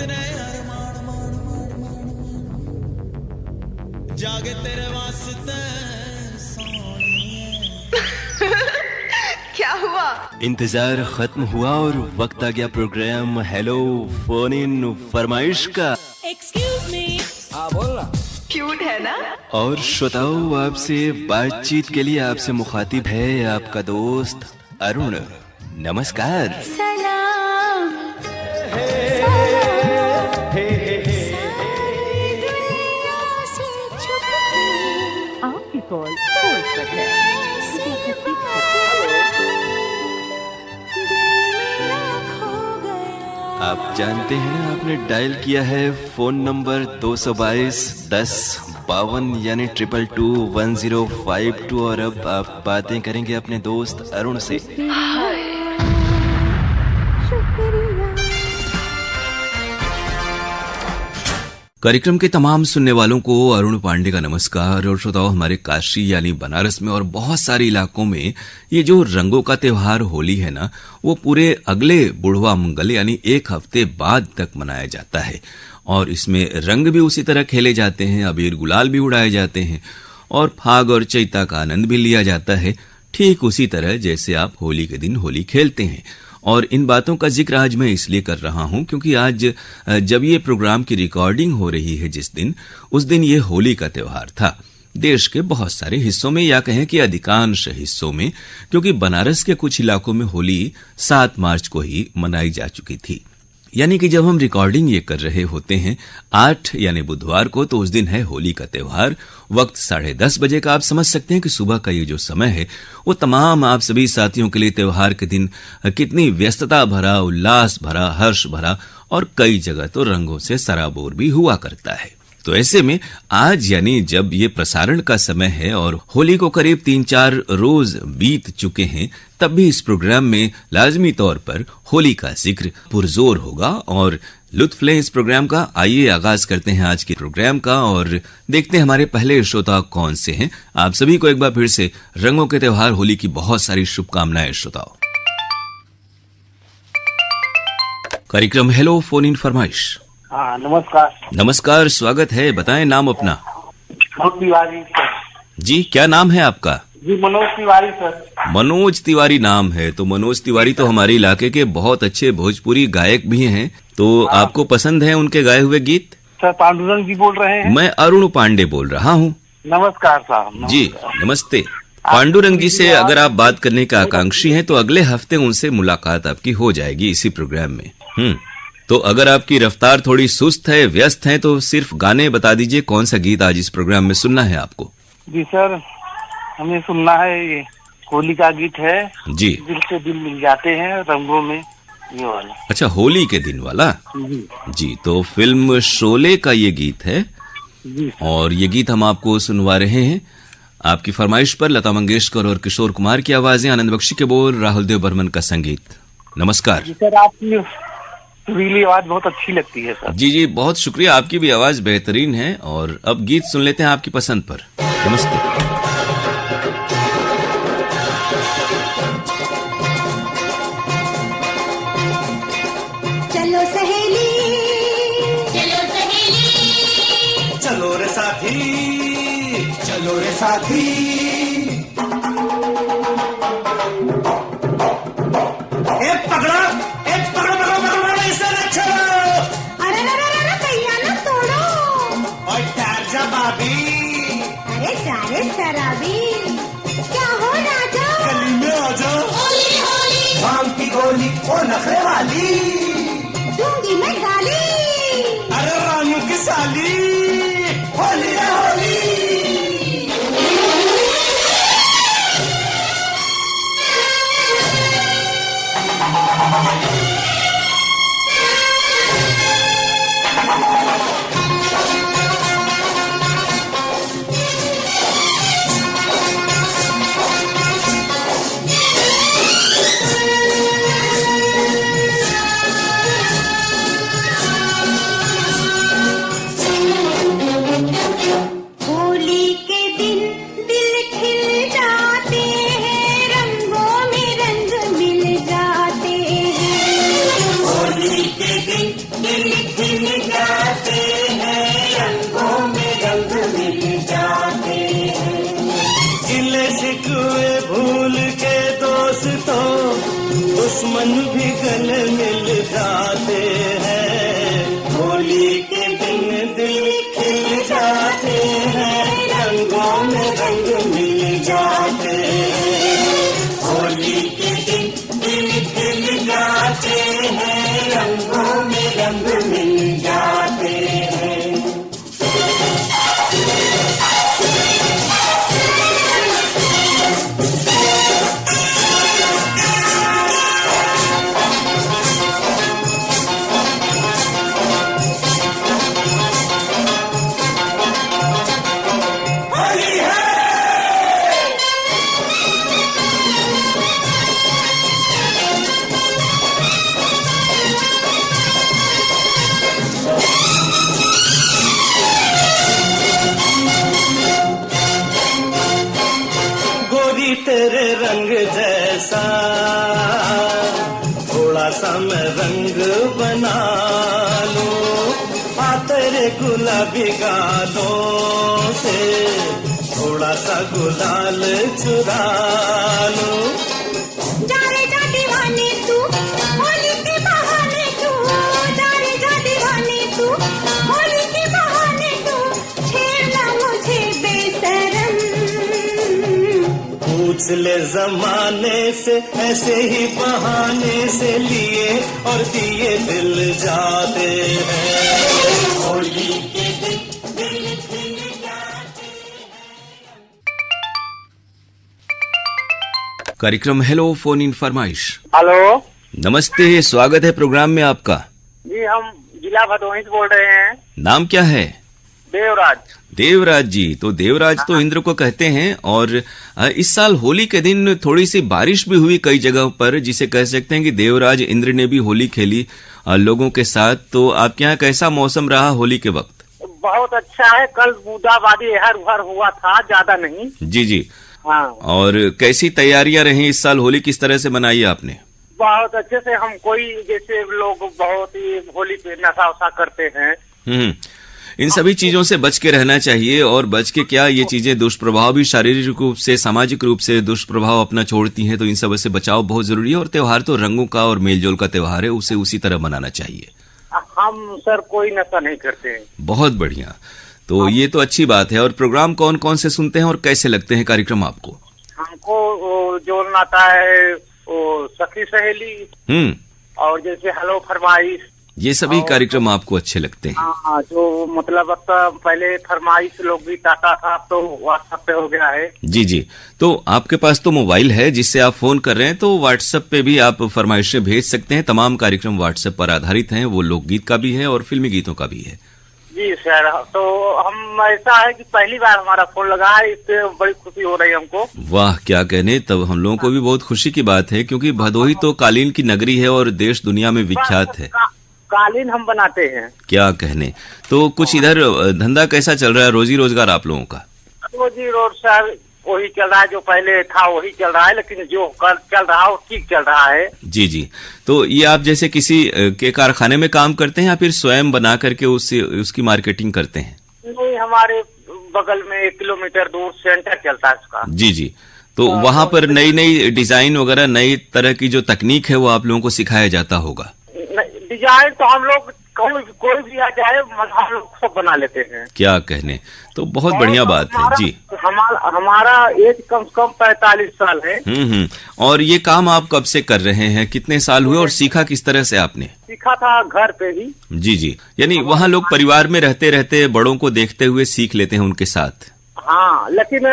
इतने अरमान मान मान मान मान जागे तेरे वास्ते सोनिए। क्या हुआ? इंतजार खत्म हुआ और वक्त आ गया प्रोग्राम हेलो फोन इन फरमाइश का। Excuse me. हाँ बोलना। क्यूट है ना? और श्रोताओ, आपसे बातचीत के लिए आपसे मुखातिब है आपका दोस्त अरुण। नमस्कार। सलाम। आपकी कॉल होल्ड पर है। आप जानते हैं ना, आपने डायल किया है फोन नंबर 222 10 52 यानी 2221 और अब आप बातें करेंगे अपने दोस्त अरुण से। कार्यक्रम के तमाम सुनने वालों को अरुण पांडे का नमस्कार। और श्रोताओ, हमारे काशी यानी बनारस में और बहुत सारे इलाकों में ये जो रंगों का त्योहार होली है ना, वो पूरे अगले बुढ़वा मंगल यानी एक हफ्ते बाद तक मनाया जाता है। और इसमें रंग भी उसी तरह खेले जाते हैं, अबीर गुलाल भी उड़ाए जाते हैं और फाग और चैता का आनंद भी लिया जाता है, ठीक उसी तरह जैसे आप होली के दिन होली खेलते हैं। और इन बातों का जिक्र आज मैं इसलिए कर रहा हूं क्योंकि आज जब ये प्रोग्राम की रिकॉर्डिंग हो रही है जिस दिन, उस दिन ये होली का त्योहार था देश के बहुत सारे हिस्सों में, या कहें कि अधिकांश हिस्सों में, क्योंकि बनारस के कुछ इलाकों में होली 7 मार्च को ही मनाई जा चुकी थी। यानी कि जब हम रिकॉर्डिंग ये कर रहे होते हैं 8 यानी बुधवार को, तो उस दिन है होली का त्योहार। वक्त 10:30 बजे का। आप समझ सकते हैं कि सुबह का ये जो समय है वो तमाम आप सभी साथियों के लिए त्योहार के दिन कितनी व्यस्तता भरा, उल्लास भरा, हर्ष भरा और कई जगह तो रंगों से सराबोर भी हुआ करता है। तो ऐसे में आज यानी जब ये प्रसारण का समय है और होली को करीब 3-4 रोज बीत चुके हैं, तब भी इस प्रोग्राम में लाजमी तौर पर होली का जिक्र पुरजोर होगा और लुत्फ लें इस प्रोग्राम का। आइए आगाज करते हैं आज के प्रोग्राम का और देखते हैं हमारे पहले श्रोता कौन से हैं। आप सभी को एक बार फिर से रंगों के त्योहार होली की बहुत सारी शुभकामनाएं श्रोताओं। कार्यक्रम हेलो फोन इन फरमाइश। हाँ नमस्कार। नमस्कार, स्वागत है। बताएं नाम अपना। मनोज तिवारी सर। जी, क्या नाम है आपका? जी मनोज तिवारी सर। मनोज तिवारी नाम है। तो मनोज तिवारी तो हमारे इलाके के बहुत अच्छे भोजपुरी गायक भी हैं, तो आपको पसंद है उनके गाए हुए गीत? सर पांडुरंग जी बोल रहे हैं? मैं अरुण पांडे बोल रहा हूँ। नमस्कार साहब। जी नमस्ते। पांडुरंग जी से अगर आप बात करने का आकांक्षी हैं तो अगले हफ्ते उनसे मुलाकात आपकी हो जाएगी इसी प्रोग्राम में। तो अगर आपकी रफ्तार थोड़ी सुस्त है, व्यस्त है, तो सिर्फ गाने बता दीजिए कौन सा गीत आज इस प्रोग्राम में सुनना है आपको। जी सर, हमें सुनना है ये होली का गीत है जी। दिल से दिल मिल जाते हैं रंगों में, ये वाला। अच्छा, होली के दिन वाला। जी, तो फिल्म शोले का ये गीत है जी। और ये गीत हम आपको सुनवा रहे हैं आपकी फरमाइश पर। लता मंगेशकर और किशोर कुमार की आवाजें, आनंद बख्शी के बोल, राहुल देव बर्मन का संगीत। नमस्कार। जी सर, आपकी सुरीली आवाज बहुत अच्छी लगती है सर। जी जी, बहुत शुक्रिया। आपकी भी आवाज बेहतरीन है। और अब गीत सुन लेते हैं आपकी पसंद पर। नमस्ते। चलो सहेली, चलो रे साथी, चलो रे साथी। एक पकड़ा, एक पकड़ो पकड़ो पकड़ो, इसे न छोड़ो। अरे भैया ना तोड़ो। और ठहर जा भाभी, अरे सारे शराबी, क्या हो राजा? गली में आ जाओ। होली होली, भांग की गोली ओ नखरे वाली, दूंगी मैं गाली। अरे रानू की साली, होली है होली। शिकवे भूल के दोस्तों दुश्मन भी गले मिल जाते हैं। होली के दिन दिल खिल जाते हैं, रंगों में रंग मिल जाते हैं। होली के दिन दिल खिल जाते हैं, रंगों में रंग मिल जाते हैं। तेरे रंग जैसा थोड़ा सा मैं रंग बना लूं, आ तेरे गुलाबी गालों से थोड़ा सा गुलाल चुरा लूं। जा रे जा दीवाने तू होली के बहाने तू, जा रे जा दीवाने तू होली के बहाने तू, छेड़ना मुझे बेशरम। पूछ ले जमाने से ऐसे ही बहाने से लिए और दिए दिल जाते हैं। होली के दिन दिल खिल जाते हैं। कार्यक्रम हेलो फोन इन फरमाइश। हेलो नमस्ते, स्वागत है प्रोग्राम में आपका। जी, हम जिला भदोही से बोल रहे हैं। नाम क्या है? देवराज। देवराज जी, तो देवराज तो इंद्र को कहते हैं और इस साल होली के दिन थोड़ी सी बारिश भी हुई कई जगहों पर, जिसे कह सकते हैं कि देवराज इंद्र ने भी होली खेली लोगों के साथ। तो आपके यहाँ कैसा मौसम रहा होली के वक्त? बहुत अच्छा है। कल बूंदाबांदी हर भर हुआ था, ज्यादा नहीं। जी जी। हाँ, और कैसी तैयारियां रही इस साल? होली किस तरह से मनाई आपने? बहुत अच्छे से। हम कोई जैसे लोग बहुत ही होली पे नशा वशा करते हैं। इन सभी चीजों से बच के रहना चाहिए। और बच के क्या, ये चीजें दुष्प्रभाव भी शारीरिक रूप से सामाजिक रूप से दुष्प्रभाव अपना छोड़ती हैं, तो इन सब से बचाव बहुत जरूरी है। और त्योहार तो रंगों का और मेलजोल का त्योहार है, उसे उसी तरह मनाना चाहिए। हम सर कोई नशा नहीं करते हैं। बहुत बढ़िया, तो ये तो अच्छी बात है। और प्रोग्राम कौन कौन से सुनते हैं और कैसे लगते हैं कार्यक्रम आपको? हमको जो आता है वो सखी सहेली और जैसे हेलो फरमाइश, ये सभी कार्यक्रम आपको अच्छे लगते हैं? हाँ, जो मतलब अब पहले फरमाइश लोकगीत आता था, अब तो व्हाट्सएप पे हो गया है। जी जी। तो आपके पास तो मोबाइल है जिससे आप फोन कर रहे हैं, तो व्हाट्सएप पे भी आप फरमाइशें भेज सकते हैं। तमाम कार्यक्रम व्हाट्सएप पर आधारित हैं, वो लोकगीत का भी है और फिल्मी गीतों का भी है। जी सर, तो हम ऐसा है कि पहली बार हमारा फोन लगा है, इससे बड़ी खुशी हो रही है हमको। वाह, क्या कहने, तब हम लोगों को भी बहुत खुशी की बात है, क्योंकि भदोही तो कालीन की नगरी है और देश दुनिया में विख्यात है। कालीन हम बनाते हैं। क्या कहने। तो कुछ इधर धंधा कैसा चल रहा है, रोजी रोजगार आप लोगों का? रोजी रोज सर वही चल रहा है, जो पहले था वही चल रहा है, लेकिन जो कल चल रहा है वो ठीक चल रहा है। जी जी। तो ये आप जैसे किसी के कारखाने में काम करते हैं या फिर स्वयं बना करके उसकी मार्केटिंग करते हैं? नहीं, हमारे बगल में 1 किलोमीटर दूर सेंटर चलता है उसका। जी जी। तो वहां पर नई नई डिजाइन वगैरह, नई तरह की जो तकनीक है वो आप लोगों को सिखाया जाता होगा? डिजाइन तो हम लोग कोई भी आ जाए हम लोग सब बना लेते हैं। क्या कहने, तो बहुत बढ़िया बात है। जी, हमारा एज कम से कम 45 साल है। और ये काम आप कब से कर रहे हैं, कितने साल हुए और सीखा किस तरह से आपने? सीखा था घर पे ही। जी जी। यानी वहाँ लोग परिवार में रहते रहते बड़ों को देखते हुए सीख लेते हैं उनके साथ? हाँ, लेकिन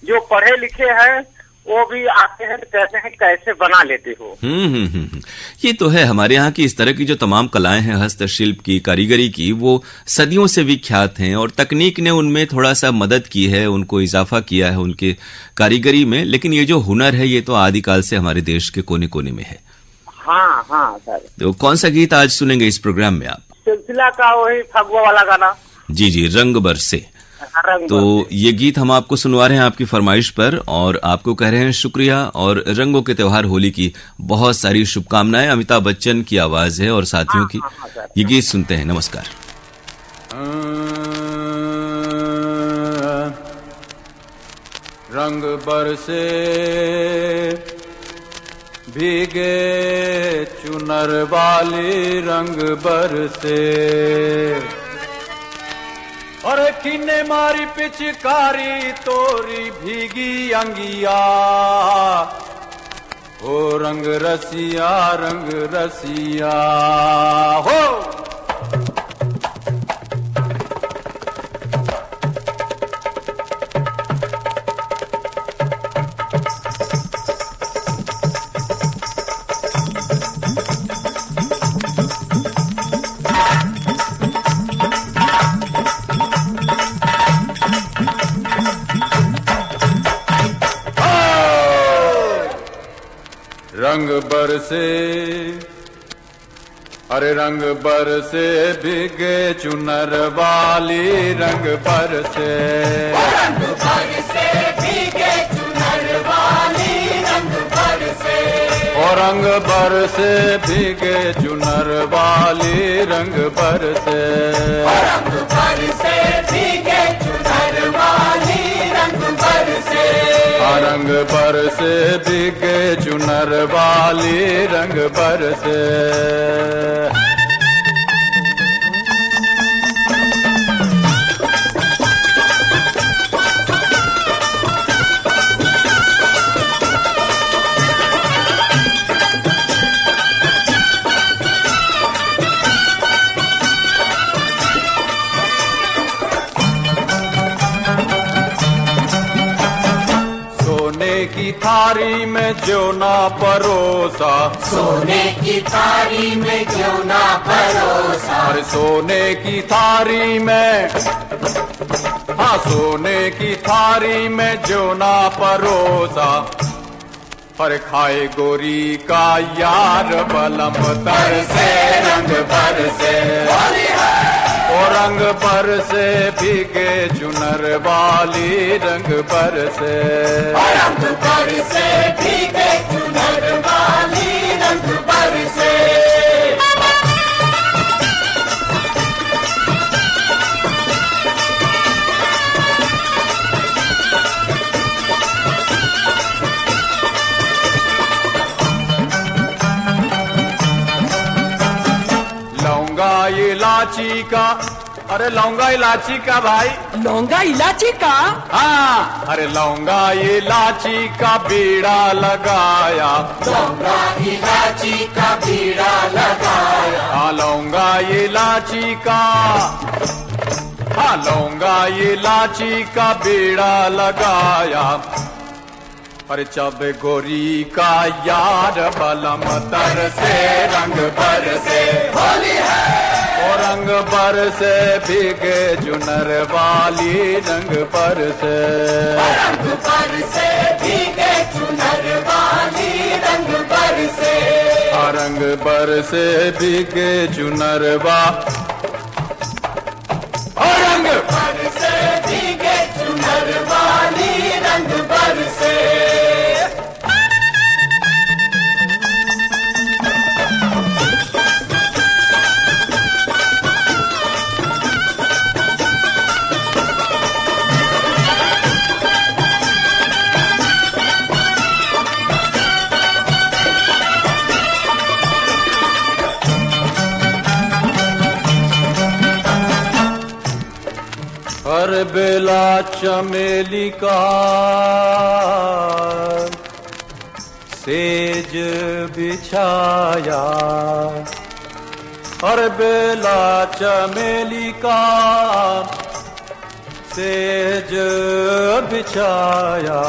जो पढ़े लिखे हैं वो भी आते हैं तो कहते हैं कैसे बना लेते हो। ये तो है, हमारे यहाँ की इस तरह की जो तमाम कलाएं हैं, हस्तशिल्प की, कारीगरी की, वो सदियों से विख्यात हैं और तकनीक ने उनमें थोड़ा सा मदद की है, उनको इजाफा किया है उनके कारीगरी में। लेकिन ये जो हुनर है ये तो आदिकाल से हमारे देश के कोने कोने में है। हाँ हाँ सर। तो कौन सा गीत आज सुनेंगे इस प्रोग्राम में आप? सिलसिला का वही फगुआ वाला गाना। जी जी, रंग बरसे। तो ये गीत हम आपको सुनवा रहे हैं आपकी फरमाइश पर, और आपको कह रहे हैं शुक्रिया और रंगों के त्योहार होली की बहुत सारी शुभकामनाएं। अमिताभ बच्चन की आवाज है और साथियों की। ये गीत सुनते हैं। नमस्कार। रंग बरसे भीगे चुनर वाली रंग बरसे। और किन्ने मारी पिचकारी तोरी भीगी अंगिया, ओ रंग रसिया हो। रंग बरसे अरे रंग बरसे भीगे चुनर वाली रंग बरसे। रंग बरसे भीगे चुनर वाली रंग बरसे। और रंग बरसे भीगे चुनर वाली रंग बरसे। रंग बरसे भीगे चुनर वाली रंग बरसे। रंग बरसे भीगे चुनर वाली रंग बरसे। की थारी में जो ना परोसा, सोने की थारी में जो ना परोसा। अरे सोने की थारी में, हाँ सोने की थारी में जो ना परोसा। पर खाए गोरी का यार बलम तरसे रंग बरसे। और रंग बरसे भीगे चुनर वाली रंग बरसे। रंग बरसे भीगे चुनर वाली रंग बरसे। लौंगा इलाची का, अरे लौंगा इलाची का भाई। लौंगा इलाची का? हाँ, अरे लौंगा इलाची का बीड़ा लगाया। लौंगा इलाची का बीड़ा लगाया। हाँ लौंगा इलाची का, हाँ लौंगा इलाची का बीड़ा लगाया। पर जब गोरी का यार बलम तरसे रंग बरसे। होली है। और रंग बरसे भीगे चुनर वाली रंग बरसे। रंग बरसे भीगे चुनर वाली रंग बरसे। रंग बरसे भीगे चुनर रंग बरसे भीगे चुनर वाली रंग बरसे। हर बेला चमेली का सेज बिछाया। हर बेला चमेली का सेज बिछाया।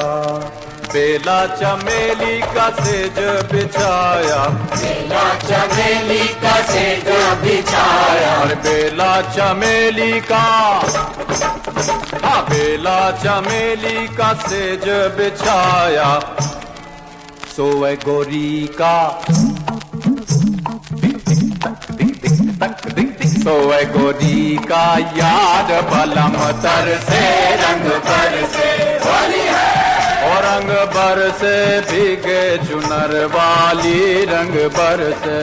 बेला चमेली का सेज बिछाया। बेला चमेली का सेज बिछाया। और बेला चमेली का, हाँ बेला चमेली का सेज बिछाया। सोए गोरी का, सोए गोरी का याद बलम तरसे रंग बरसे। होली है। और रंग बरसे भीगे चुनर वाली रंग बरसे।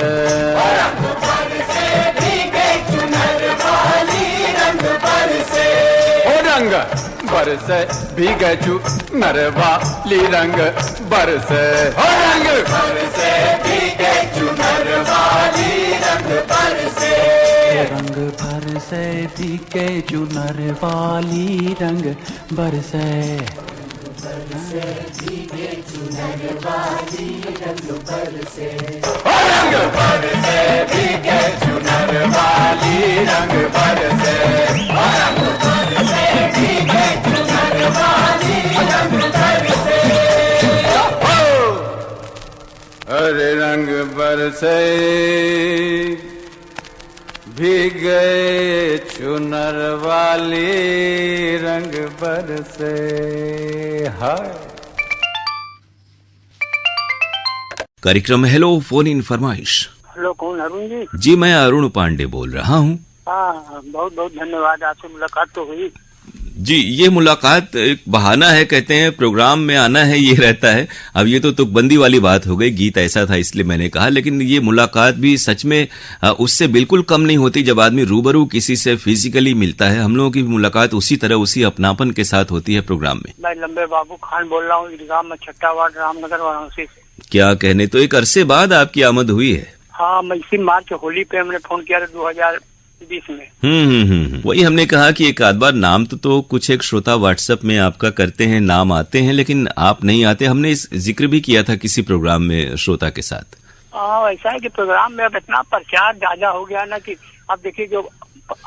रंग बरसे भीगे चुनर वाली रंग बरसे। और रंग बरसे भीगे चुनर वाली रंग बरसे हो रंग बरसे भीगे चुनर वाली रंग बरसे रंग बरसे भीगे चुनर वाली रंग बरसे भीगे चुनर वाली रंग बरसे रंग बरसे भीगे चुनर वाली रंग बरसे रंग बरसे भीगे चुनर वाली रंग बरसे अरे रंग बरसे भीगे चुनर वाली रंग बरसे हाय। कार्यक्रम हेलो फोन इन फरमाइश। हेलो, कौन? अरुण जी? जी मैं अरुण पांडे बोल रहा हूँ। हाँ, बहुत बहुत धन्यवाद, आपसे मुलाकात तो हुई। जी, ये मुलाकात एक बहाना है, कहते हैं प्रोग्राम में आना है ये रहता है। अब ये तो तुकबंदी वाली बात हो गई, गीत ऐसा था इसलिए मैंने कहा, लेकिन ये मुलाकात भी सच में उससे बिल्कुल कम नहीं होती जब आदमी रूबरू किसी से फिजिकली मिलता है। हम लोगों की मुलाकात उसी तरह, उसी अपनापन के साथ होती है प्रोग्राम में। मैं लंबे बाबू खान बोल रहा हूँ, ईदगाह में छठा वार्ड, रामनगर, वाराणसी से। क्या कहने, तो एक अरसे बाद आपकी आमद हुई है। हाँ, मैं इसी मार्च होली पे हमने फोन किया था 2020 में। वही हमने कहा कि एक आध बार नाम तो कुछ एक श्रोता व्हाट्सएप में आपका करते हैं, नाम आते हैं, लेकिन आप नहीं आते। हमने इस जिक्र भी किया था किसी प्रोग्राम में श्रोता के साथ। हाँ, ऐसा है कि प्रोग्राम में अब इतना प्रचार ज्यादा हो गया ना कि अब देखिए जो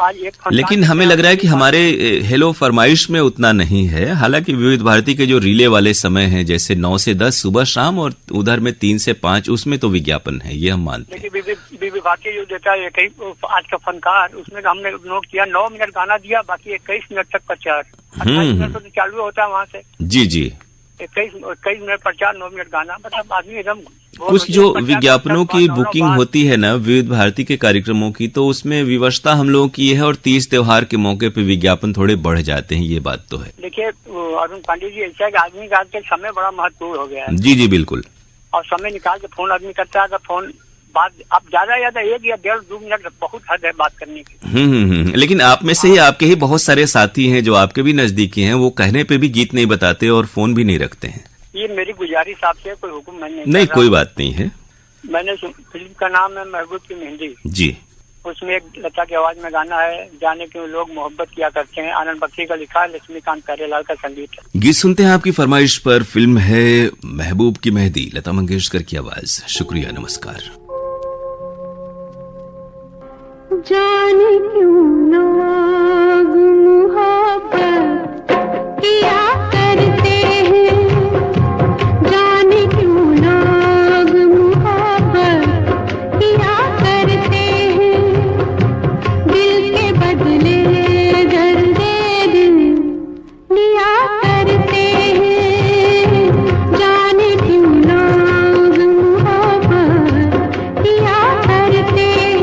आज एक, लेकिन हमें लग रहा है कि हमारे हेलो फरमाइश में उतना नहीं है। हालांकि विविध भारती के जो रिले वाले समय हैं, जैसे 9 से 10 सुबह शाम, और उधर में 3 से 5, उसमें तो विज्ञापन है, ये हम मानते हैं। विविध भारती जो देता है आज का फनकार, उसमें हमने नोट किया 9 मिनट गाना दिया, बाकी 21 मिनट तक प्रचार। 28 मिनट तो चालू होता है वहाँ से। जी जी, 21 मिनट प्रचार, 9 मिनट गाना, मतलब आदमी एकदम। कुछ जो विज्ञापनों की बुकिंग होती है ना विविध भारती के कार्यक्रमों की, तो उसमें विवशता हम लोगों की है, और 30 त्योहार के मौके पे विज्ञापन थोड़े बढ़ जाते हैं, ये बात तो है। देखिए अरुण पांडे जी, ऐसा है कि आदमी का आजकल समय बड़ा महत्वपूर्ण हो गया है। जी जी बिल्कुल। और समय निकाल के फोन आदमी करता है, फोन बात अब ज्यादा 1 या 1.5-2 मिनट बहुत हद है बात करने की। लेकिन आप में से ही आपके ही बहुत सारे साथी हैं जो आपके भी नजदीकी हैं, वो कहने पे भी गीत नहीं बताते और फोन भी नहीं रखते हैं। ये मेरी गुजारिश आपसे, कोई हुक्म मैंने नहीं, कोई बात नहीं है। मैंने फिल्म का नाम है महबूब की मेहंदी जी, उसमें एक लता की आवाज में गाना है, जाने क्यों लोग मोहब्बत किया करते हैं, आनंद बख्शी का लिखा है, लक्ष्मीकांत प्यारेलाल का संगीत है। गीत सुनते हैं आपकी फरमाइश पर। फिल्म है महबूब की मेहंदी, लता मंगेशकर की आवाज। शुक्रिया, नमस्कार। जाने क्यों लोग मोहब्बत किया करते हैं, जाने क्यों लोग मोहब्बत किया करते हैं, दिल के बदले दर्द दिल लिया करते हैं, जाने क्यों लोग मोहब्बत किया करते हैं।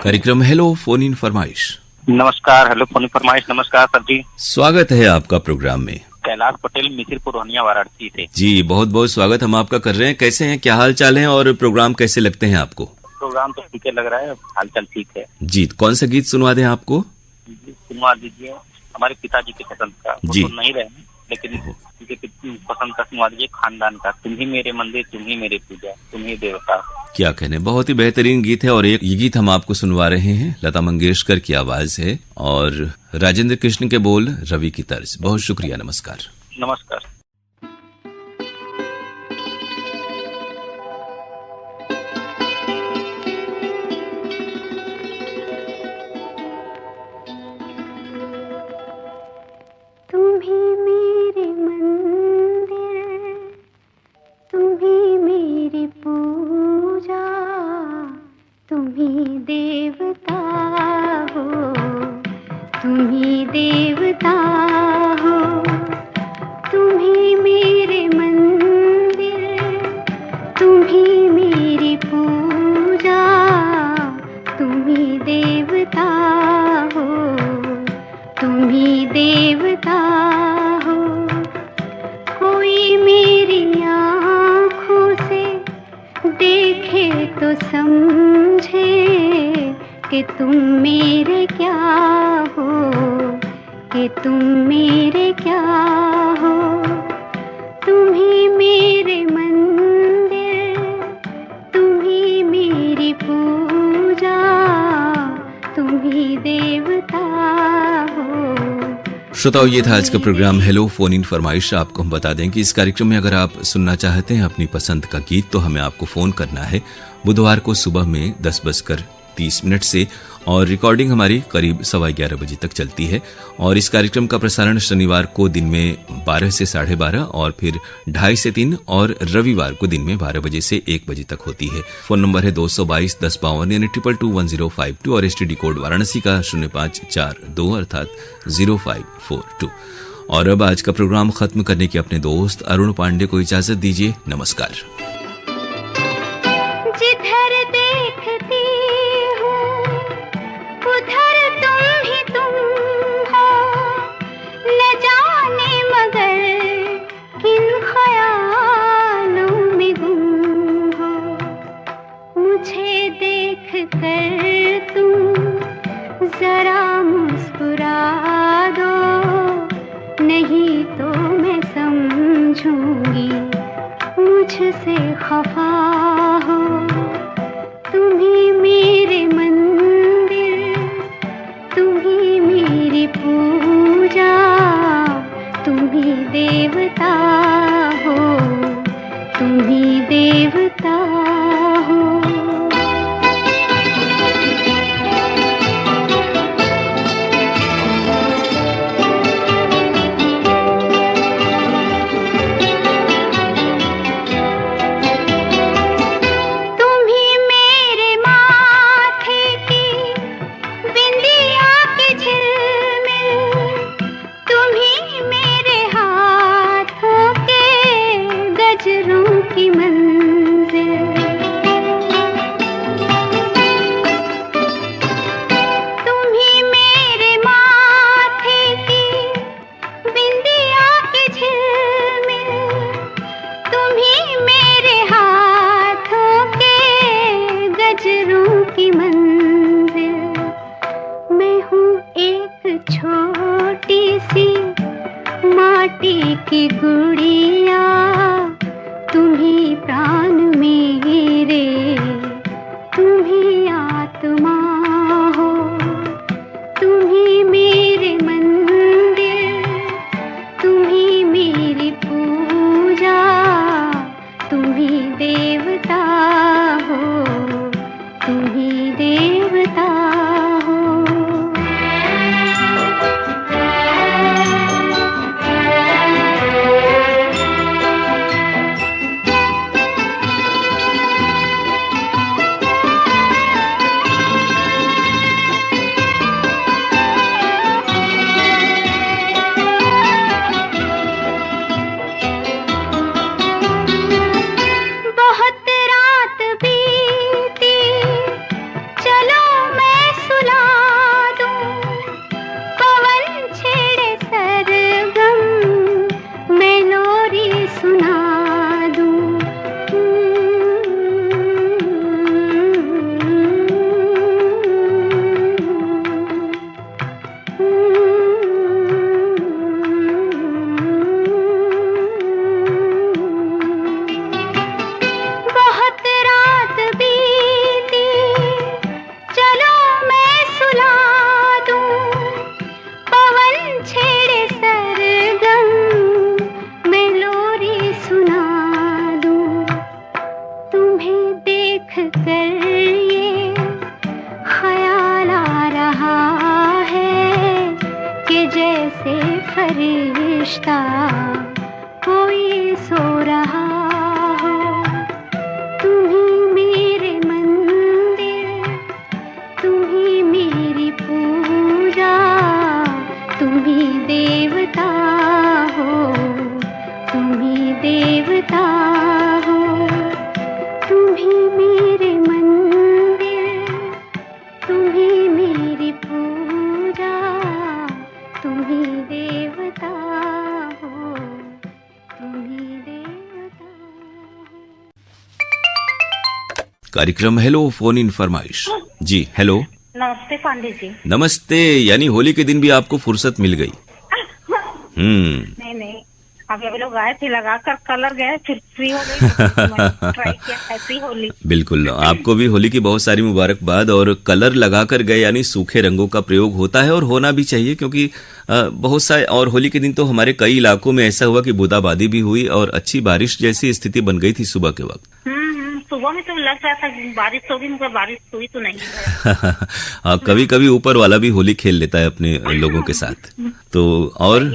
कार्यक्रम हेलो फोन इन फरमाइश। नमस्कार, हेलो फोन फरमाइश। नमस्कार सर जी, स्वागत है आपका प्रोग्राम में। कैलाश पटेल, मिसिरपुर, रोहनिया, वाराणसी से। जी बहुत बहुत स्वागत हम आपका कर रहे हैं। कैसे हैं, क्या हाल चाल है और प्रोग्राम कैसे लगते हैं आपको? प्रोग्राम तो ठीक है लग रहा है, हाल चाल ठीक है जी। कौन सा गीत सुनवा दें आपको? सुनवा दीजिए हमारे पिताजी के पसंद का। वो जी। तो नहीं रहे लेकिन उनके पसंद का सुनवा दीजिए, खानदान का। तुम ही मेरे मंदिर, तुम ही मेरे पूजा, तुम ही देवता। क्या कहने, बहुत ही बेहतरीन गीत है। और एक ये गीत हम आपको सुनवा रहे हैं, लता मंगेशकर की आवाज है और राजेंद्र कृष्ण के बोल, रवि की तर्ज। बहुत शुक्रिया, नमस्कार। नमस्कार। तुम ही मेरे मंदिर, तुम ही मेरी पूजा, तुम ही देवता हो, तुम ही देवता हो। तुम ही मेरे मंदिर, तुम ही मेरी पूजा, तुम ही देवता हो, तुम ही देवता हो। कोई मेरी आँखों से देखे तो समझे कि तुम मेरे क्या हो, कि तुम मेरे क्या हो। तुम ही मेरे मंदिर, तुम ही मेरी पूजा, तुम ही देवता हो। श्रोताओं, ये था आज का प्रोग्राम हेलो फोन इन फरमाइश। आपको हम बता दें कि इस कार्यक्रम में अगर आप सुनना चाहते हैं अपनी पसंद का गीत तो हमें आपको फोन करना है बुधवार को सुबह में 10:30 से, और रिकॉर्डिंग हमारी करीब 11:15 बजे तक चलती है। और इस कार्यक्रम का प्रसारण शनिवार को दिन में 12 से 12:30 और फिर 2:30 से 3 और रविवार को दिन में 12 बजे से 1 बजे तक होती है। फोन नंबर है 222-1052 यानी 22221052 और STD कोड वाराणसी का 0542 अर्थात 0542। और अब आज का प्रोग्राम खत्म करने के अपने दोस्त अरुण पांडे को इजाजत दीजिए। नमस्कार। जिधर देखती हूँ उधर तुम ही तुम हो, न जाने मगर किन ख्यालों में गुम हो। मुझे देख कर तुम जरा मुस्कुरा दो, नहीं तो मैं समझूंगी मुझसे खफा हो। तुम ही मेरे मंदिर, तुम ही मेरी पूजा, तुम ही देवता हो, तुम ही देवता हो। कर ये ख्याल आ रहा है कि जैसे फरिश्ता कोई सो रहा हो। तुम ही मेरे मंदिर, तुम ही मेरी पूजा, तुम ही देवता हो, तुम ही देवता हो। तुम ही मेरे मंदिर, तुम ही मेरी पूजा, तुम ही देवता हो, तुम ही देवता हो। कार्यक्रम हेलो फोन इन फरमाइश। जी हेलो। नमस्ते पांडे जी। नमस्ते, यानी होली के दिन भी आपको फुर्सत मिल गई। नहीं अभी लोग आए थे, लगाकर कलर गए, फिर फ्री हो गई, ट्राई किया ऐसी होली। बिल्कुल, आपको भी होली की बहुत सारी मुबारकबाद। और कलर लगाकर गए यानी सूखे रंगों का प्रयोग होता है और होना भी चाहिए, क्योंकि बहुत सारे, और होली के दिन तो हमारे कई इलाकों में ऐसा हुआ कि बूंदाबांदी भी हुई और अच्छी बारिश जैसी स्थिति बन गई थी सुबह के वक्त। सुबह में तो लग रहा था बारिश होगी, मगर बारिश हुई तो नहीं। हाँ, कभी कभी ऊपर वाला भी होली खेल लेता है अपने लोगों के साथ। तो और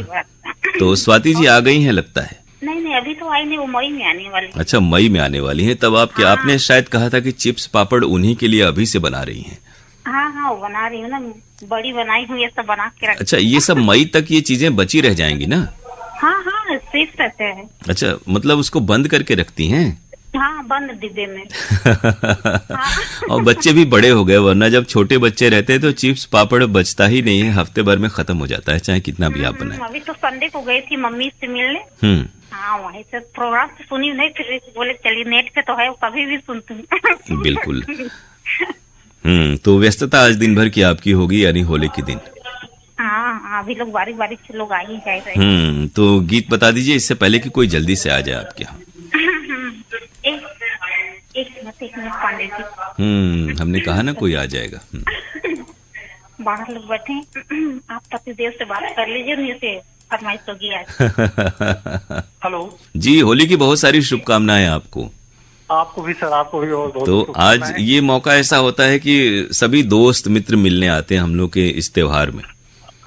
तो स्वाति जी आ गई हैं लगता है। नहीं अभी तो आई नहीं, वो मई में आने वाली। अच्छा, मई में आने वाली हैं। तब आप क्या, आपने शायद कहा था कि चिप्स पापड़ उन्हीं के लिए अभी से बना रही हैं। हाँ वो बना रही हूँ ना, बड़ी बनाई हूँ, ये सब बना के रख। अच्छा, ये सब मई तक ये चीजें बची रह जाएंगी ना? हाँ सेफ रहते हैं। अच्छा, मतलब उसको बंद करके रखती हैं? हाँ, बंद डिब्बे में। और बच्चे भी बड़े हो गए, वरना जब छोटे बच्चे रहते हैं तो चिप्स पापड़ बचता ही नहीं है, हफ्ते भर में खत्म हो जाता है, चाहे कितना भी आप बनाए। अभी तो संडे को गई थी मम्मी से मिलने। हाँ, वहीं से प्रोग्राम तो सुनी नहीं, फिर बोले चलिए नेट पे तो है, कभी भी सुनती हूँ। बिल्कुल। तो व्यस्तता आज दिन भर की आपकी होगी, यानी होली के दिन। हाँ, अभी लोग बारी बारी से लोग आ ही जा रहे। तो गीत बता दीजिए इससे पहले कि कोई जल्दी से आ जाए आपके यहाँ। एक मिनट पांडे जी। हमने कहा ना कोई आ जाएगा। बाहर लोग बैठे हैं, आप पतिदेव से बात कर लीजिए, नहीं से फरमाइश होगी आज। हेलो जी, होली की बहुत सारी शुभकामनाएं आपको। आपको भी सर, आपको भी बहुत। तो आज ये मौका ऐसा होता है कि सभी दोस्त मित्र मिलने आते हैं हम लोग के इस त्योहार में।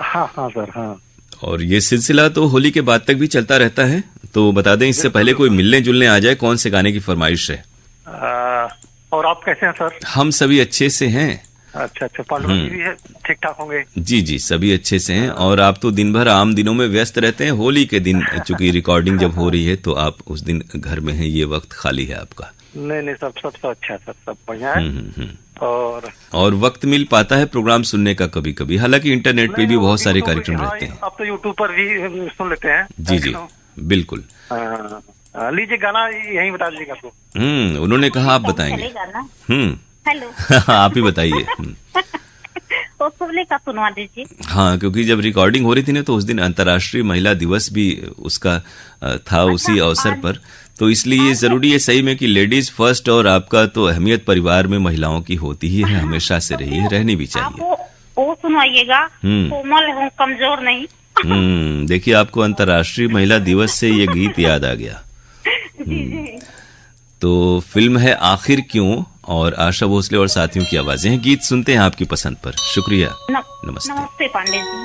हाँ सर, हाँ। और ये सिलसिला तो होली के बाद तक भी चलता रहता है। तो बता दें इससे पहले कोई मिलने जुलने आ जाए, कौन से गाने की फरमाइश है? और आप कैसे हैं सर? हम सभी अच्छे से हैं। अच्छा, पांडु जी भी ठीक ठाक होंगे? जी, सभी अच्छे से हैं। और आप तो दिन भर आम दिनों में व्यस्त रहते हैं, होली के दिन चूंकि रिकॉर्डिंग जब हो रही है तो आप उस दिन घर में हैं, ये वक्त खाली है आपका। नहीं सब अच्छा है सर, सब बढ़िया है। और वक्त मिल पाता है प्रोग्राम सुनने का कभी कभी, हालांकि इंटरनेट पे भी बहुत सारे कार्यक्रम रहते हैं। अब तो यूट्यूब पर भी सुन लेते हैं। जी, बिल्कुल। लीजिए गाना यही बता दीजिएगा आपको। उन्होंने कहा आप बताएंगे। हेलो। आप ही बताइए। का सुनवा दीजिए। हाँ, क्योंकि जब रिकॉर्डिंग हो रही थी ना तो उस दिन अंतर्राष्ट्रीय महिला दिवस भी उसका था, उसी अवसर पर, तो इसलिए जरूरी है सही में कि लेडीज फर्स्ट, और आपका तो अहमियत परिवार में महिलाओं की होती ही है, हमेशा से रही है, रहनी भी चाहिए। वो सुनाइएगा, कोमल हूँ कमजोर नहीं। देखिए, आपको अंतर्राष्ट्रीय महिला दिवस से ये गीत याद आ गया। तो फिल्म है आखिर क्यों, और आशा भोसले और साथियों की आवाजें हैं। गीत सुनते हैं आपकी पसंद पर। शुक्रिया। नमस्ते पांडे जी।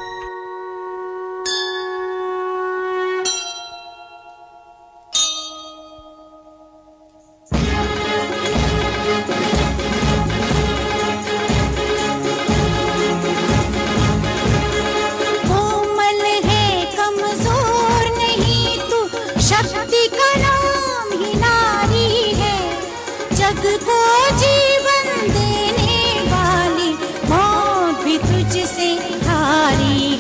जीवन देने वाली मौत भी तुझसे हारी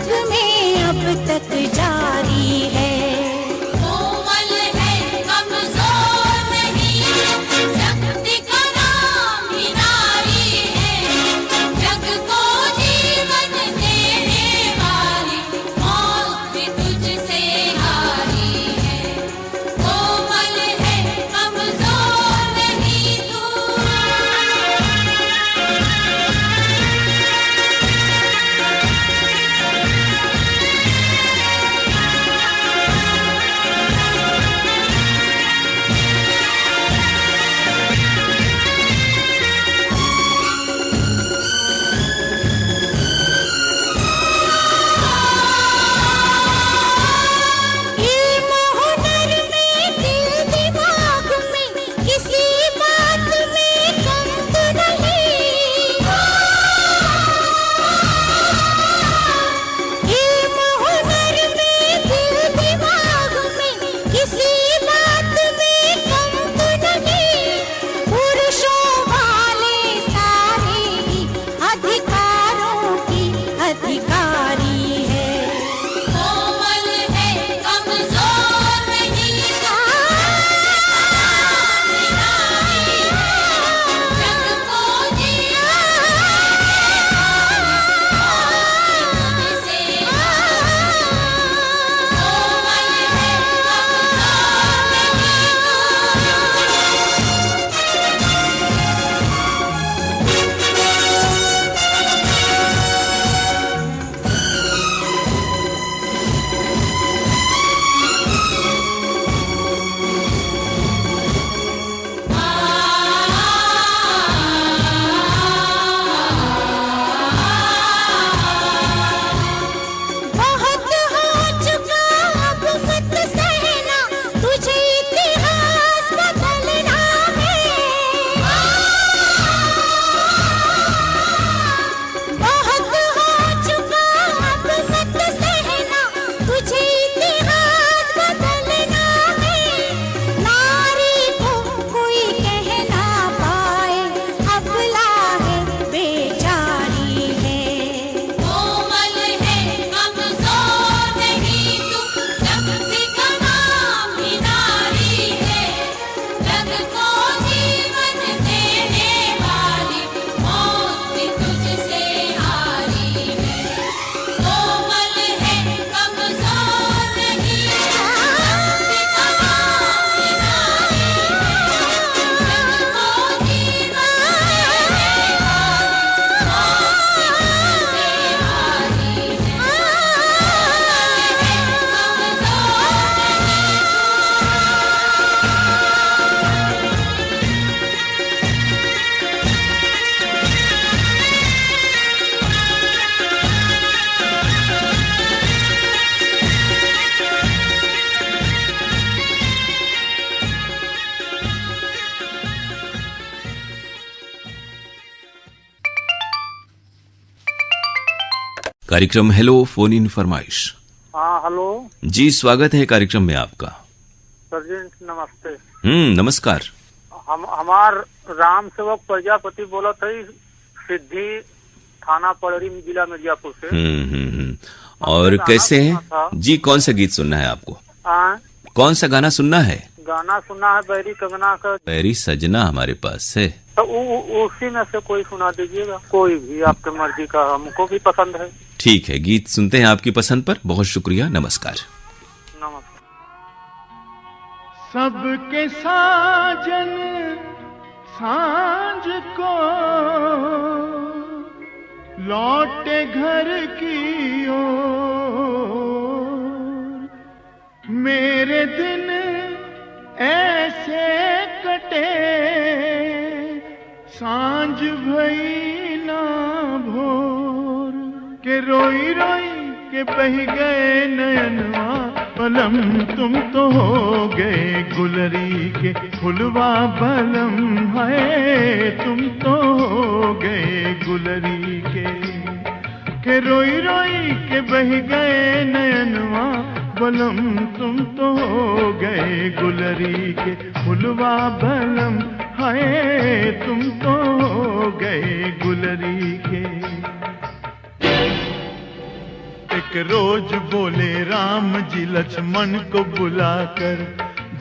जग में अब तक जारी है। कोमल है कमजोर नहीं, शक्ति का नाम ही नारी है। जग को जीवन देने वाली मौत भी तुझसे हारी है। कोमल है कमजोर नहीं तू। इल्म हुनर में दिल दिमाग में किसी बात में कम तो नहीं। इल्म हुनर में दिल दिमाग में किसी बात में कम तो नहीं। पुरुषों वाले सारे ही अधिकारों की अधिकारी है। कोमल है कमजोर नहीं तू। जग को जीवन तुझसे कोमल है कमजोर नहीं बहुत हो चुका अब मत सहना, तुझे इतिहास बदलना है। बहुत हो चुका अब मत सहना, तुझे इतिहास बदलना है। नारी को कोई कह ना पाए, अबला है बेचारी है। कोमल है कमजोर नहीं तू। शक्ति का नाम ही नारी है। जग को जीवन देने वाली मौत भी तुझसे हारी है। कोमल है कमजोर नहीं तू। शक्ति का नाम ही नारी है। जग को जीवन देने वाली मौत भी तुझसे कार्यक्रम हेलो फोन इन फरमाइश। हाँ हेलो जी, स्वागत है कार्यक्रम में आपका। सर जी, नमस्ते। नमस्कार। हमार राम सेवक प्रजापति बोला था, सिद्धि थाना पड़री जिला मिर्जापुर से। और गाना कैसे हैं सुना था। जी? कौन सा गीत सुनना है आपको? कौन सा गाना सुनना है? गाना सुना है बैरी कंगना का पैरी सजना हमारे पास है। तो उसी में से कोई सुना दीजिएगा, कोई भी आपके मर्जी का, हमको भी पसंद है। ठीक है, गीत सुनते हैं आपकी पसंद पर। बहुत शुक्रिया, नमस्कार। नमस्कार। सबके साजन सांझ को लौटे घर की ओर, मेरे दिन ऐसे कटे सांझ भई ना भोर, के रोई रोई के बह गए नयनवा, बलम तुम तो हो गए गुलरी के फुलवा, बलम है तुम तो हो गए गुलरी के रोई रोई के बह गए नयनवा, बलम तुम तो हो गए गुलरी के फुलवा, बलम हाय तुम तो हो गए गुलरी के। एक रोज बोले राम जी लक्ष्मण को बुलाकर,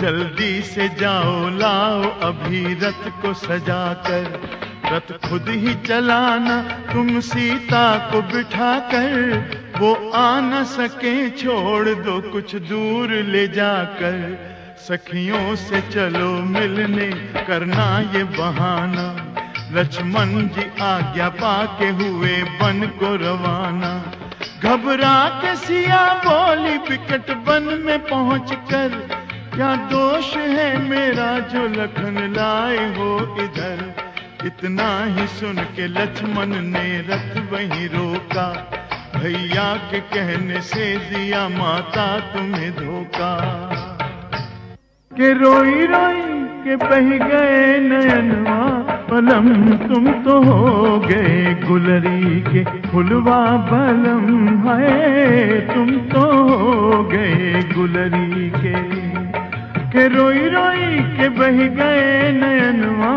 जल्दी से जाओ लाओ अभी रथ को सजाकर। रथ खुद ही चलाना तुम सीता को बिठाकर, वो आ न सके छोड़ दो कुछ दूर ले जाकर। सखियों से चलो मिलने करना ये बहाना, लक्ष्मण जी आज्ञा पाके हुए वन को रवाना। घबरा के सिया बोली विकट वन में पहुंचकर, क्या दोष है मेरा जो लखन लाए हो इधर। इतना ही सुन के लक्ष्मण ने रथ वहीं रोका, भैया के कहने से दिया माता तुम्हें धोखा। के रोई रोई के बह गए नयनवा, पलम तुम तो हो गए गुलरी के फुलवा बलम है, तुम तो हो गए गुलरी के रोई रोई के बह गए नयनवा,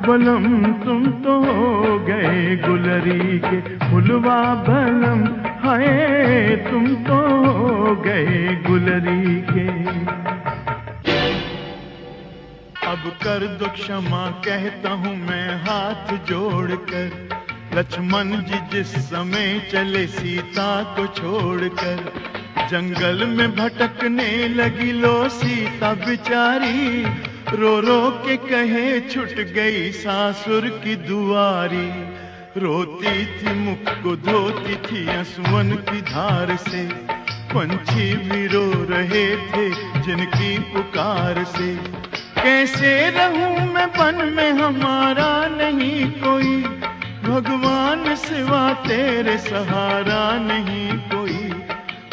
बलम तुम तो हो गए गुलरी के फुलवा बलम है, तुम तो हो गए गुलरी के। अब कर दो क्षमा कहता हूँ मैं हाथ जोड़कर, लक्ष्मण जी जिस समय चले सीता को छोड़कर। जंगल में भटकने लगी लो सीता बिचारी, रो रो के कहे छूट गई सासुर की दुआरी। रोती थी मुख को धोती थी आंसुओं की धार से, पंछी भी रो रहे थे जिनकी पुकार से। कैसे रहूं मैं वन में हमारा नहीं कोई, भगवान सिवा तेरे सहारा नहीं कोई।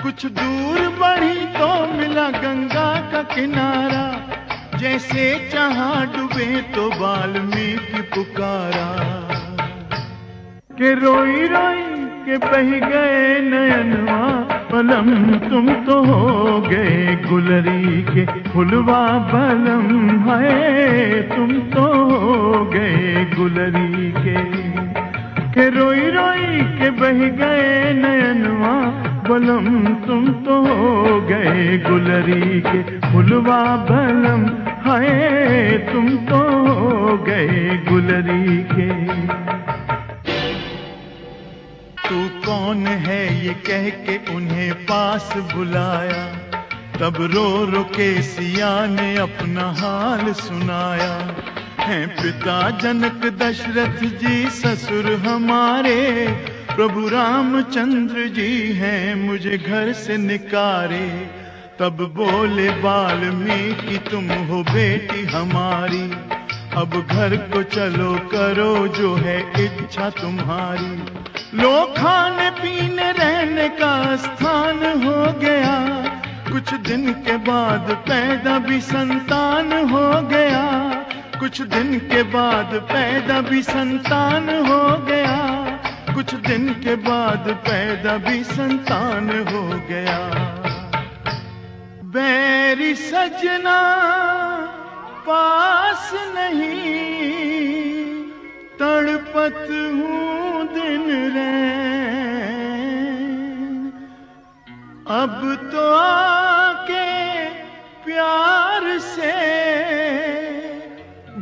कुछ दूर बढ़ी तो मिला गंगा का किनारा, जैसे चाहा डूबे तो वाल्मीकि पुकारा। के रोई रोई के बह गए नयनवा, पलम तुम तो हो गए गुलरी के फुलवा बलम है, तुम तो हो गए गुलरी के रोई रोई के बह गए नयनवा, बलम तुम तो हो गए गुलरी के फुलवा बलम है, तुम तो हो गए गुलरी के। तू कौन है ये कह के उन्हें पास बुलाया, तब रो रो के सिया ने अपना हाल सुनाया। हैं पिता जनक दशरथ जी ससुर हमारे, प्रभु रामचंद्र जी हैं मुझे घर से निकारे। तब बोले वाल्मीकि तुम हो बेटी हमारी, अब घर को चलो करो जो है इच्छा तुम्हारी। लो खाने पीने रहने का स्थान हो गया, कुछ दिन के बाद पैदा भी संतान हो गया। कुछ दिन के बाद पैदा भी संतान हो गया, कुछ दिन के बाद पैदा भी संतान हो गया। बैरी सजना पास नहीं, तड़पत हूँ दिन रैन। अब तो आके प्यार से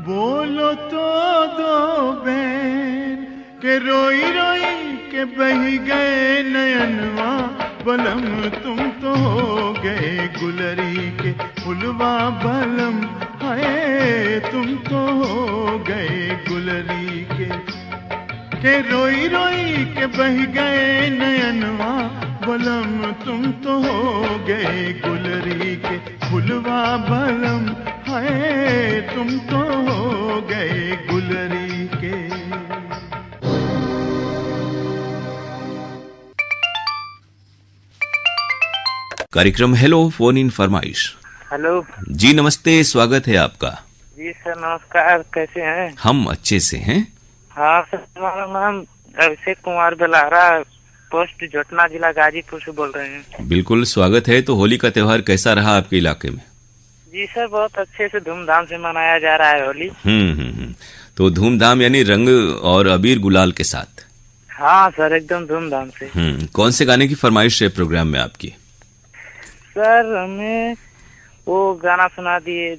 बोलो तो दो बैन। के रोई रोई के बह गए नयनवा, बलम तुम तो हो गए गुलरी के फुलवा बलम है, तुम तो हो गए गुलरी के रोई रोई के बह गए नयनवा, बलम तुम तो हो गए गुलरी के फुलवा बलम है, तुम तो हो गए गुलरी के। कार्यक्रम हेलो फोन इन फरमाइश। हेलो जी नमस्ते, स्वागत है आपका। जी सर नमस्कार, कैसे हैं? हम अच्छे से हैं। हाँ सर, हमारा नाम अभिषेक कुमार बेलारा, पोस्ट जोटना, जिला गाजीपुर से बोल रहे हैं। बिल्कुल स्वागत है। तो होली का त्योहार कैसा रहा आपके इलाके में? जी सर बहुत अच्छे से धूमधाम से मनाया जा रहा है होली। तो धूमधाम यानी रंग और अबीर गुलाल के साथ। हाँ सर, एकदम धूमधाम से। कौन से गाने की फरमाइश है प्रोग्राम में आपकी? सर हमें वो गाना सुना दिए,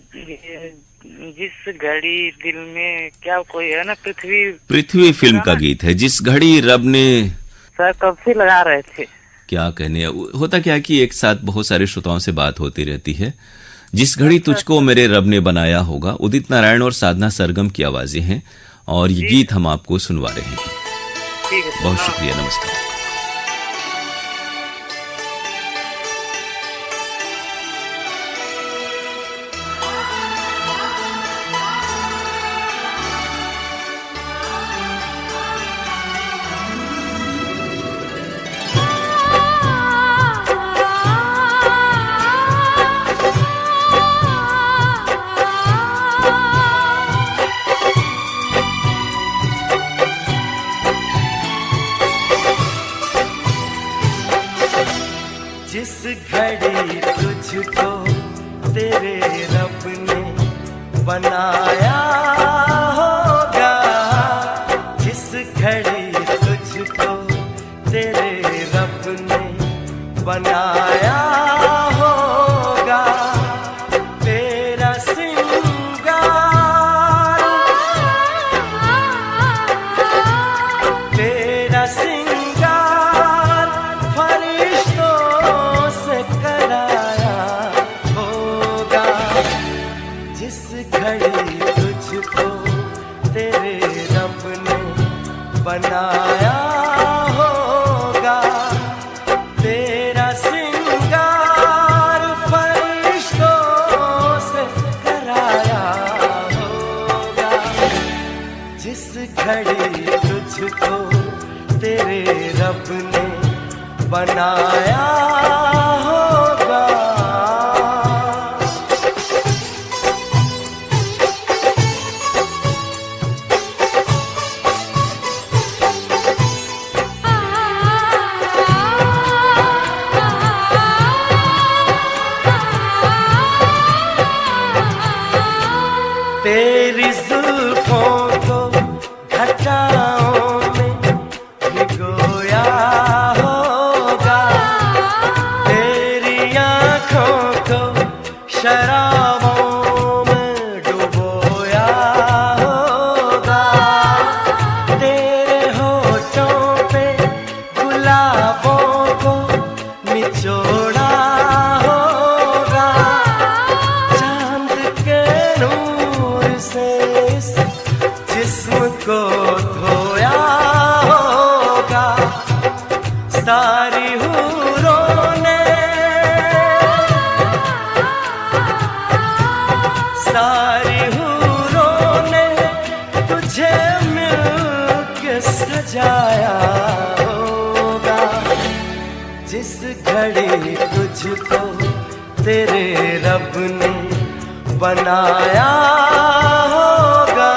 जिस घड़ी दिल में, क्या कोई है ना, पृथ्वी फिल्म का गीत है, जिस घड़ी रब ने। सर कब से लगा रहे थे। क्या कहने, होता क्या कि एक साथ बहुत सारे श्रोताओं से बात होती रहती है। जिस घड़ी तुझको मेरे रब ने बनाया होगा, उदित नारायण और साधना सरगम की आवाजें हैं और ये गीत हम आपको सुनवा रहे हैं। ठीक है, बहुत शुक्रिया, नमस्कार। बनाया होगा, जिस घड़ी तुझको तेरे रब ने बनाया होगा, तेरा सिंगार फरिश्तों से कराया होगा, जिस घड़ी तुझको तेरे रब ने बनाया होगा, तेरा सिंगार फरिश्तों से कराया होगा, जिस घड़ी तुझको तेरे रब ने बनाया होगा। तेरी जुल्फों को घटाओं में भिगोया होगा, तेरी आँखों को शराबों में डुबोया होगा, तेरे होठों पे गुलाबों को निचोड़ा होगा, चांद के नूर से इस जिस्म को धोया होगा, सारी हूरों ने तुझे मिलके सजाया होगा, जिस घड़ी तुझको तेरे रब ने बनाया होगा।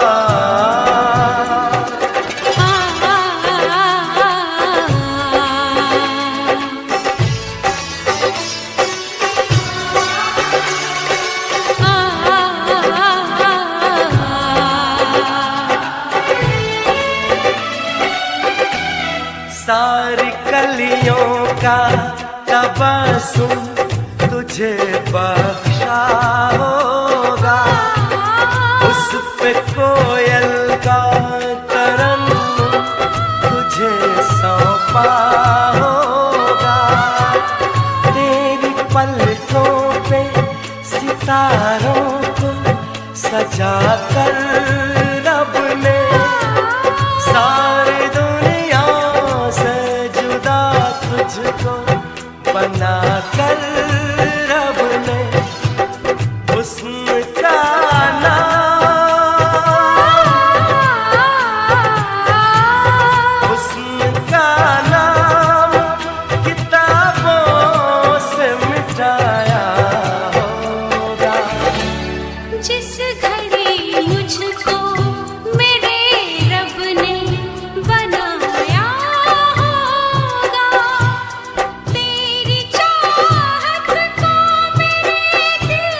सारी कलियों का तबस्सुम तुझे बख्शा होगा, उस पे कोयल का तरन्नुम तुझे सौंपा होगा, तेरी पलकों पे सितारों को सजा कर रब ने सारी दुनिया से जुदा तुझको बना कर रब ने हुस्न का नाम किताबों से मिटाया होगा, जिस घड़ी मुझको मेरे रब ने बनाया होगा, तेरी चाहत को मेरे दिल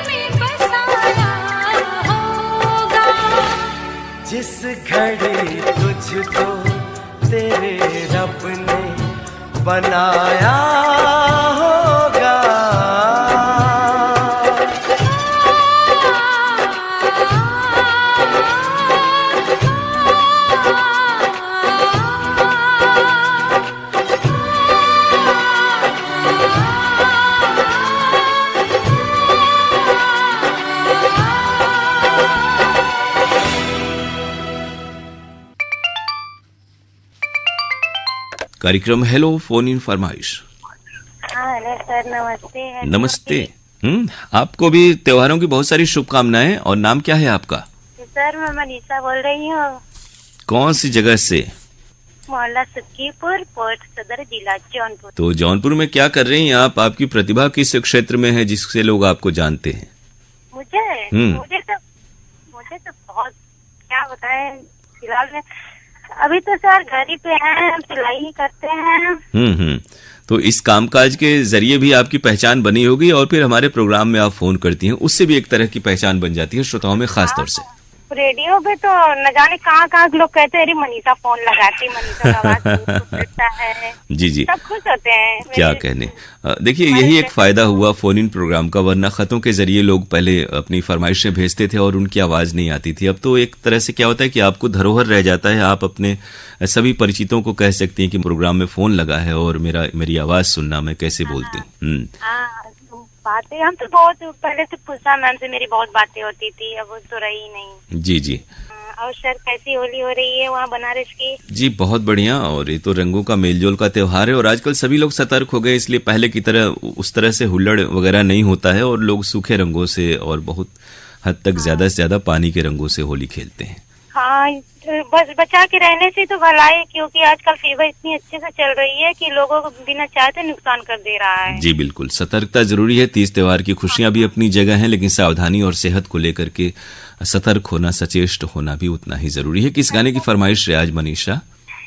में बसाया होगा, जिस घड़ी तुझको बनाया होगा। कार्यक्रम हेलो फोन इन फरमाइश। हेलो सर, नमस्ते। नमस्ते। आपको भी त्योहारों की बहुत सारी शुभकामनाएं। और नाम क्या है आपका? सर मैं मनीषा बोल रही हूँ। कौन सी जगह से? मोहल्ला सुखीपुर, पोर्ट सदर, जिला जौनपुर। तो जौनपुर में क्या कर रही हैं आप? आपकी प्रतिभा किस क्षेत्र में है जिससे लोग आपको जानते हैं? मुझे तो बहुत क्या बताएं, फिलहाल में अभी तो सर घर ही पे हैं, हम सिलाई ही करते हैं। तो इस कामकाज के जरिए भी आपकी पहचान बनी होगी और फिर हमारे प्रोग्राम में आप फोन करती हैं, उससे भी एक तरह की पहचान बन जाती है श्रोताओं में खास तौर से। रेडियो पे तो न जाने कहाँ के लोग कहते हैं, अरे मनीषा फोन लगाती, मनीषा का आवाज करता है। जी जी, सब खुश होते हैं। क्या कहने। देखिए यही एक फायदा हुआ फोन इन प्रोग्राम का, वरना खतों के जरिए लोग पहले अपनी फरमाइशें भेजते थे और उनकी आवाज नहीं आती थी। अब तो एक तरह से क्या होता है कि आपको धरोहर रह जाता है, आप अपने सभी परिचितों को कह सकती हैं कि प्रोग्राम में फोन लगा है और मेरी आवाज सुनना, मैं कैसे बोलती हूँ। बातें हम तो बहुत पहले से पूछा मैम से, मेरी बहुत बातें होती थी, अब वो तो रही नहीं। जी जी। और सर कैसी होली हो रही है वहाँ बनारस की? जी बहुत बढ़िया। और ये तो रंगों का मेलजोल का त्योहार है और आजकल सभी लोग सतर्क हो गए, इसलिए पहले की तरह उस तरह से हुल्लड़ वगैरह नहीं होता है और लोग सूखे रंगों से और बहुत हद तक ज्यादा से ज्यादा पानी के रंगों से होली खेलते हैं। हाँ, बस बचा के रहने से तो भला है, क्योंकि आजकल फीवर इतनी अच्छे से चल रही है कि लोगों को बिना चाहते नुकसान कर दे रहा है। जी बिल्कुल, सतर्कता जरूरी है। तीज त्योहार की खुशियां भी अपनी जगह हैं, लेकिन सावधानी और सेहत को लेकर के सतर्क होना, सचेष्ट होना भी उतना ही जरूरी है। किस गाने की फरमाइश है आज मनीषा?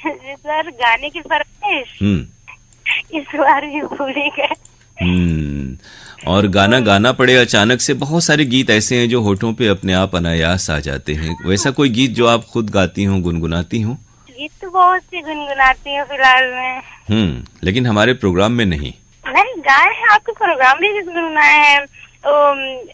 सर गाने की फरमाइश इस बार भी भूल गए। और गाना पड़े अचानक से, बहुत सारे गीत ऐसे हैं जो होठों पे अपने आप अनायास आ जाते हैं। वैसा कोई गीत जो आप खुद गाती हो, गुनगुनाती हो? गीत तो बहुत सी गुनगुनाती हूँ फिलहाल में। लेकिन हमारे प्रोग्राम में नहीं गाए हैं। आपके प्रोग्राम भी गुनगुनाए हैं।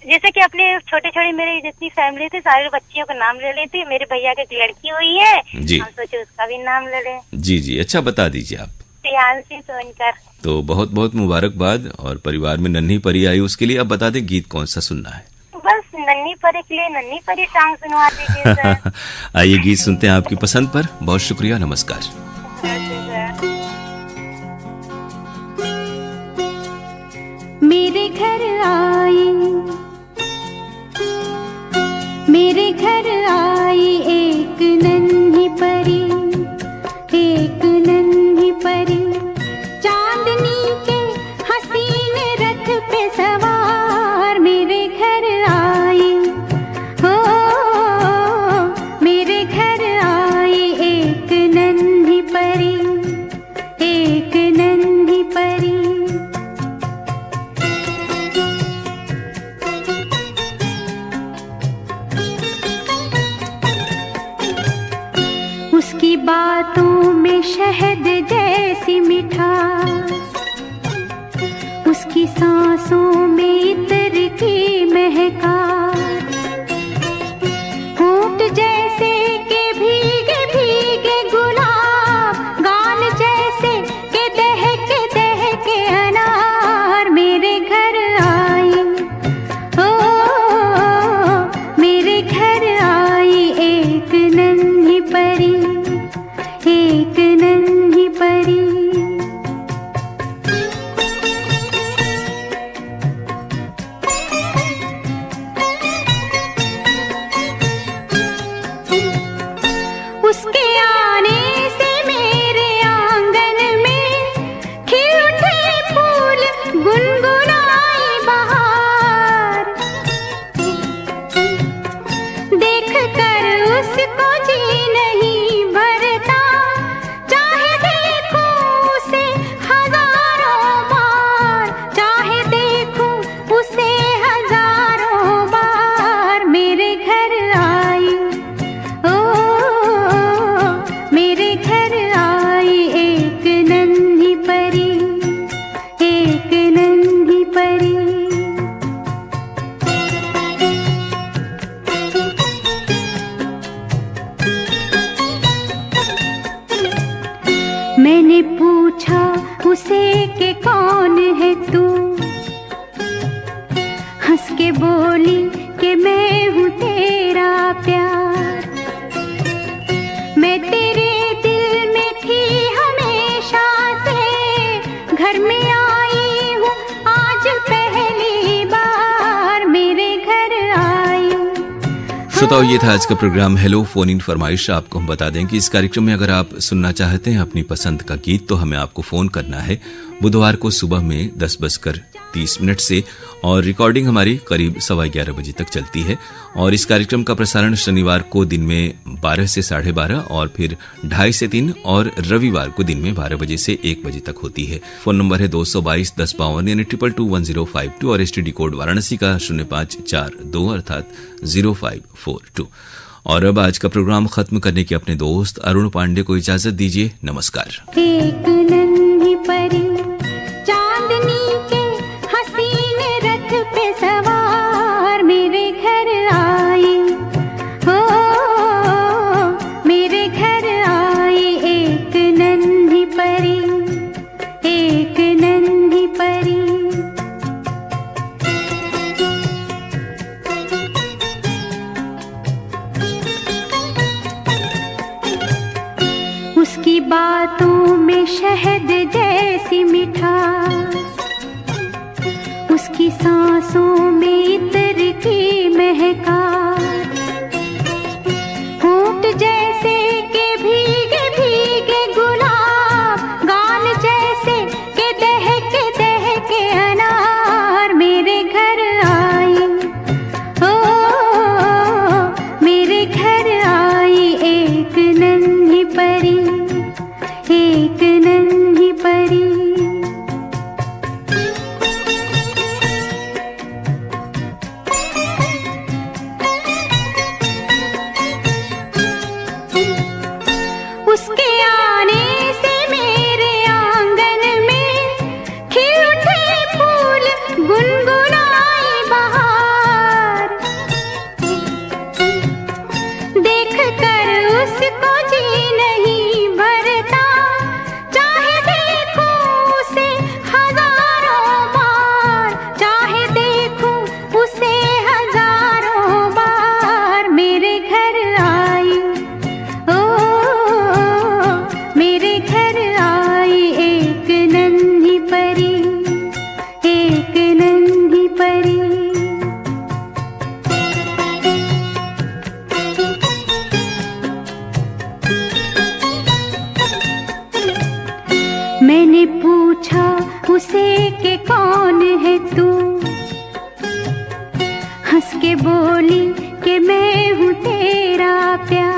जैसे कि अपने छोटे छोटे मेरे जितनी फैमिली थी सारे बच्चियों का नाम ले लेती। मेरे भैया की एक लड़की हुई है, हम सोचे उसका भी नाम ले लें। जी जी, अच्छा बता दीजिए आप। प्रियांशी सोनकर। तो बहुत बहुत मुबारकबाद। और परिवार में नन्ही परी आई, उसके लिए आप बता दें गीत कौन सा सुनना है? बस नन्ही परी के लिए नन्ही परी सॉन्ग सुनवा दीजिए सर। आइए गीत सुनते हैं आपकी पसंद पर। बहुत शुक्रिया, नमस्कार। मेरे घर आई, मेरे घर आई एक नन्ही परी, एक नन्ही परी, चांदनी के हसीन रथ पे सवार मेरे घर आई। हो मेरे घर आई एक नन्ही परी, एक नन्ही परी। उसकी बातों में शहद जैसी मिठास, उसकी सांसों में इत्र की महकास, होंठ जैसे के भीगे भीगे गुलाब, गाल जैसे के दहके अनार मेरे घर आई। ओ मेरे घर आई एक नन्ही परी, एक नन्ही परी। श्रोताओं, ये था आज का प्रोग्राम हेलो फोन इन फरमाइश। आपको हम बता दें कि इस कार्यक्रम में अगर आप सुनना चाहते हैं अपनी पसंद का गीत तो हमें आपको फोन करना है बुधवार को सुबह में 10:30 से, और रिकॉर्डिंग हमारी करीब 11:15 बजे तक चलती है। और इस कार्यक्रम का प्रसारण शनिवार को दिन में 12 से 12:30 और फिर 2:30 से 3 और रविवार को दिन में 12 बजे से 1 बजे तक होती है। फोन नंबर है 222-1052 यानी 222-1052 और STD कोड वाराणसी का 0542 अर्थात 0542। और अब आज का प्रोग्राम खत्म करने के अपने दोस्त अरुण पांडे को इजाजत दीजिए। नमस्कार। एक नन्ही परी चांदनी के हसीन रथ पे सवार मेरे घर आई, हो मेरे घर आई। एक नन्ही परी, एक नन्ही परी। उसकी बातों में शहद जैसी मिठास, उसकी सांसों में इत्र की महकास, होंठ जैसे के भीगे भीगे गुलाब, गाल जैसे के दहके अनार मेरे घर आई, हो मेरे घर आई। एक नन्ही परी, एक नन्ही परी। उसके आने से मेरे आंगन में खिल उठे फूल, गुनगुनाई बहार। देख कर उसको जी नहीं भरता, चाहे देखूं उसे हजारों बार, चाहे देखूं उसे हजारों बार। मेरे घर आई, ओ मेरे घर आई। एक नन्ही परी, एक नन्ही परी। मैंने पूछा उसे कि कौन है तू, हंस के बोली कि मैं हूँ तेरा प्यार।